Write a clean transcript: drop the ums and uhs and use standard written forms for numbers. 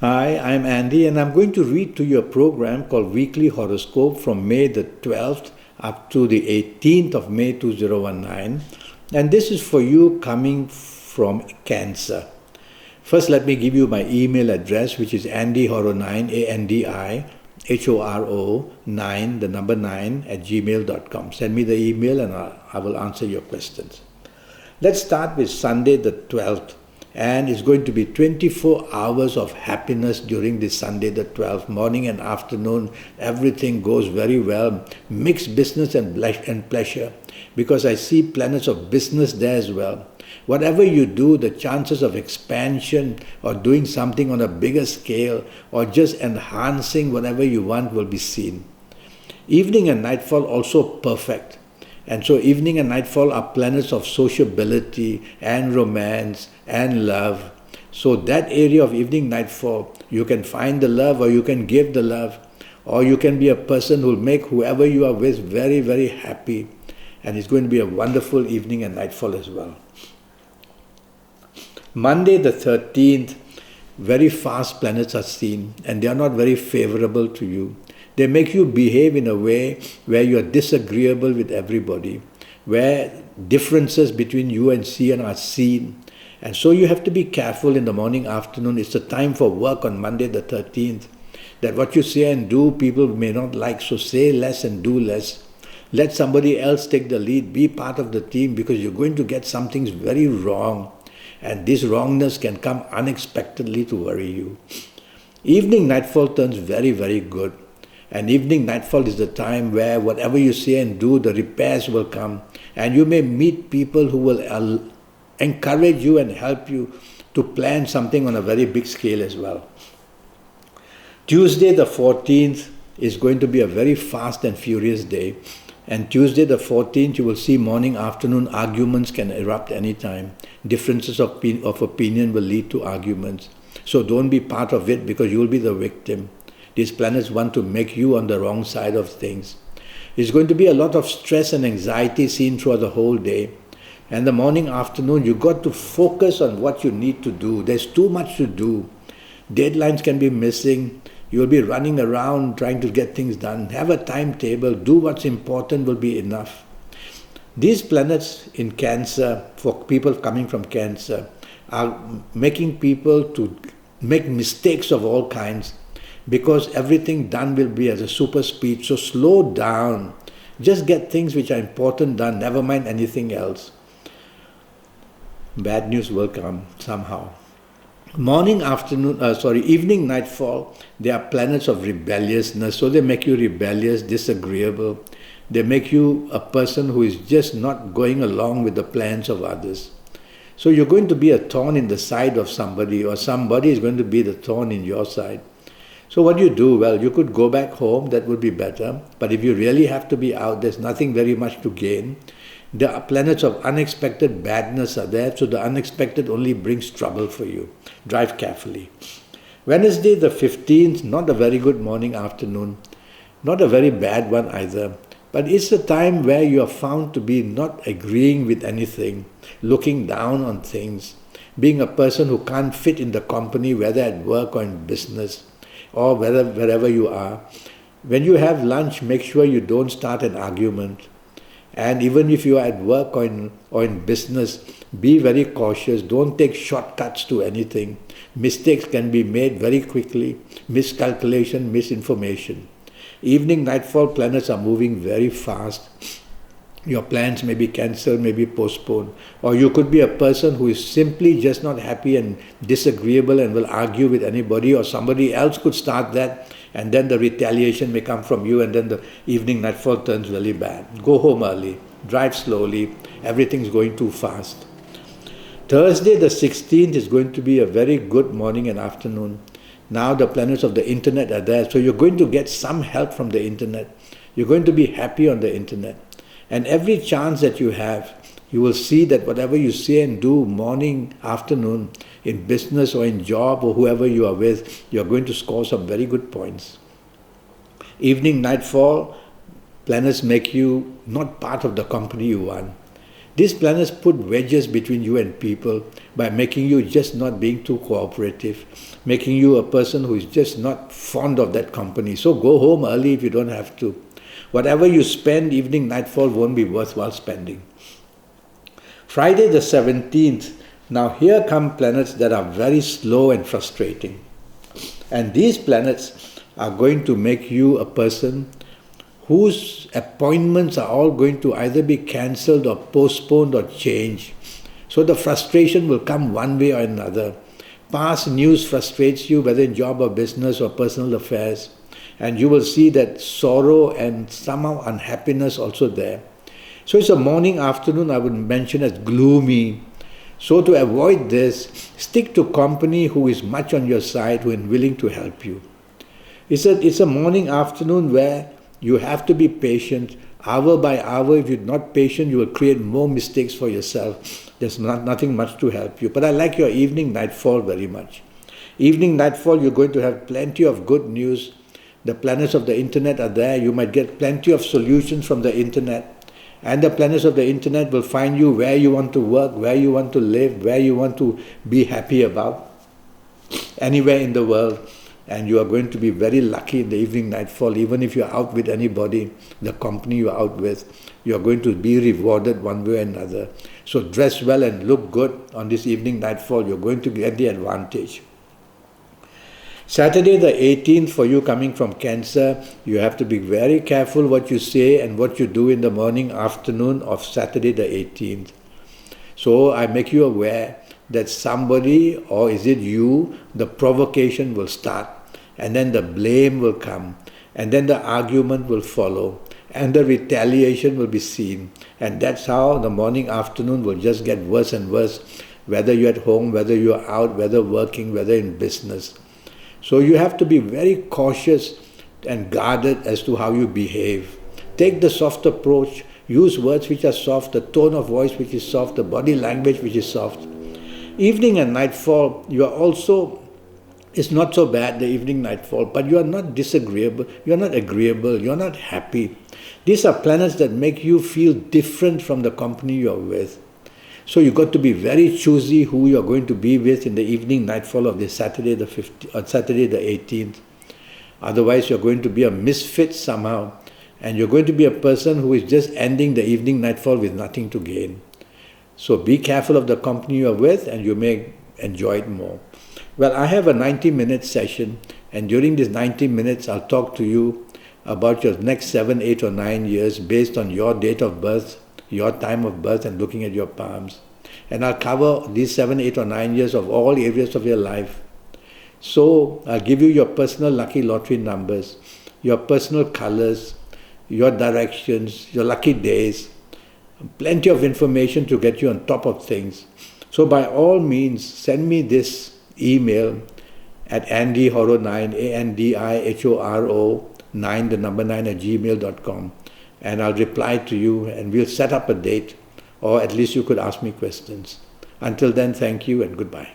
Hi, I'm Andy, and I'm going to read to you a program called Weekly Horoscope from May the 12th up to the 18th of May 2019. And this is for you coming from Cancer. First, let me give you my email address, which is andyhoro9, ANDIHORO 9, the number 9, at gmail.com. Send me the email and I will answer your questions. Let's start with Sunday the 12th. And it's going to be 24 hours of happiness during this Sunday the 12th, morning and afternoon. Everything goes very well. Mixed business and pleasure, because I see planets of business there as well. Whatever you do, the chances of expansion or doing something on a bigger scale or just enhancing whatever you want will be seen. Evening and nightfall also perfect. And so evening and nightfall are planets of sociability and romance and love. So that area of evening, nightfall, you can find the love or you can give the love, or you can be a person who will make whoever you are with very, very happy. And it's going to be a wonderful evening and nightfall as well. Monday the 13th, very fast planets are seen and they are not very favorable to you. They make you behave in a way where you are disagreeable with everybody, where differences between you and CN are seen. And so you have to be careful in the morning, afternoon. It's a time for work on Monday the 13th, that what you say and do people may not like. So say less and do less. Let somebody else take the lead. Be part of the team, because you're going to get something very wrong. And this wrongness can come unexpectedly to worry you. Evening nightfall turns very, very good. And evening nightfall is the time where whatever you say and do, the repairs will come. And you may meet people who will encourage you and help you to plan something on a very big scale as well. Tuesday the 14th is going to be a very fast and furious day. And Tuesday the 14th, you will see morning, afternoon arguments can erupt anytime. Differences of opinion will lead to arguments. So don't be part of it, because you will be the victim. These planets want to make you on the wrong side of things. It's going to be a lot of stress and anxiety seen throughout the whole day. And the morning, afternoon, you got to focus on what you need to do. There's too much to do. Deadlines can be missing. You'll be running around trying to get things done. Have a timetable. Do what's important will be enough. These planets in Cancer, for people coming from Cancer, are making people to make mistakes of all kinds, because everything done will be at a super speed. So slow down. Just get things which are important done. Never mind anything else. Bad news will come somehow. Evening, nightfall, they are planets of rebelliousness. So they make you rebellious, disagreeable. They make you a person who is just not going along with the plans of others. So you're going to be a thorn in the side of somebody, or somebody is going to be the thorn in your side. So what do you do? Well, you could go back home, that would be better. But if you really have to be out, there's nothing very much to gain. The planets of unexpected badness are there, so the unexpected only brings trouble for you. Drive carefully. Wednesday the 15th, not a very good morning, afternoon. Not a very bad one either. But it's a time where you are found to be not agreeing with anything, looking down on things, being a person who can't fit in the company, whether at work or in business, or wherever you are. When you have lunch, make sure you don't start an argument. And even if you are at work or in business, be very cautious. Don't take shortcuts to anything. Mistakes can be made very quickly. Miscalculation, misinformation. Evening, nightfall planets are moving very fast. Your plans may be cancelled, may be postponed. Or you could be a person who is simply just not happy and disagreeable and will argue with anybody, or somebody else could start that, and then the retaliation may come from you, and then the evening nightfall turns really bad. Go home early, drive slowly, everything's going too fast. Thursday the 16th is going to be a very good morning and afternoon. Now the planets of the internet are there, so you're going to get some help from the internet. You're going to be happy on the internet. And every chance that you have, you will see that whatever you say and do morning, afternoon, in business or in job or whoever you are with, you're going to score some very good points. Evening, nightfall, planets make you not part of the company you want. These planets put wedges between you and people by making you just not being too cooperative, making you a person who is just not fond of that company. So go home early if you don't have to. Whatever you spend, evening nightfall won't be worthwhile spending. Friday the 17th, now here come planets that are very slow and frustrating. And these planets are going to make you a person whose appointments are all going to either be cancelled or postponed or changed. So the frustration will come one way or another. Past news frustrates you, whether in job or business or personal affairs. And you will see that sorrow and somehow unhappiness also there. So it's a morning, afternoon I would mention as gloomy. So to avoid this, stick to company who is much on your side, who is willing to help you. It's a morning, afternoon where you have to be patient. Hour by hour, if you're not patient, you will create more mistakes for yourself. There's nothing much to help you. But I like your evening nightfall very much. Evening nightfall, you're going to have plenty of good news. The planets of the internet are there. You might get plenty of solutions from the internet. And the planets of the internet will find you where you want to work, where you want to live, where you want to be happy about, anywhere in the world. And you are going to be very lucky in the evening nightfall. Even if you're out with anybody, the company you're out with, you're going to be rewarded one way or another. So dress well and look good on this evening nightfall. You're going to get the advantage. Saturday the 18th, for you coming from Cancer, you have to be very careful what you say and what you do in the morning, afternoon of Saturday the 18th. So I make you aware that somebody, or is it you, the provocation will start. And then the blame will come, and then the argument will follow, and the retaliation will be seen. And that's how the morning, afternoon will just get worse and worse, whether you're at home, whether you're out, whether working, whether in business. So you have to be very cautious and guarded as to how you behave. Take the soft approach, use words which are soft, the tone of voice which is soft, the body language which is soft. Evening and nightfall, you are also, it's not so bad, the evening nightfall, but you are not disagreeable, you are not agreeable, you are not happy. These are planets that make you feel different from the company you are with. So you've got to be very choosy who you are going to be with in the evening nightfall of this Saturday the 15th, or Saturday the 18th. Otherwise you're going to be a misfit somehow, and you're going to be a person who is just ending the evening nightfall with nothing to gain. So be careful of the company you are with, and you may enjoy it more. Well, I have a 90-minute session, and during these 90 minutes I'll talk to you about your next 7, 8 or 9 years based on your date of birth, your time of birth, and looking at your palms. And I'll cover these 7, 8 or 9 years of all areas of your life. So I'll give you your personal lucky lottery numbers, your personal colors, your directions, your lucky days, plenty of information to get you on top of things. So by all means, send me this email at andyhoro9, ANDIHORO9, the number 9 at gmail.com, and I'll reply to you, and we'll set up a date, or at least you could ask me questions. Until then, thank you and goodbye.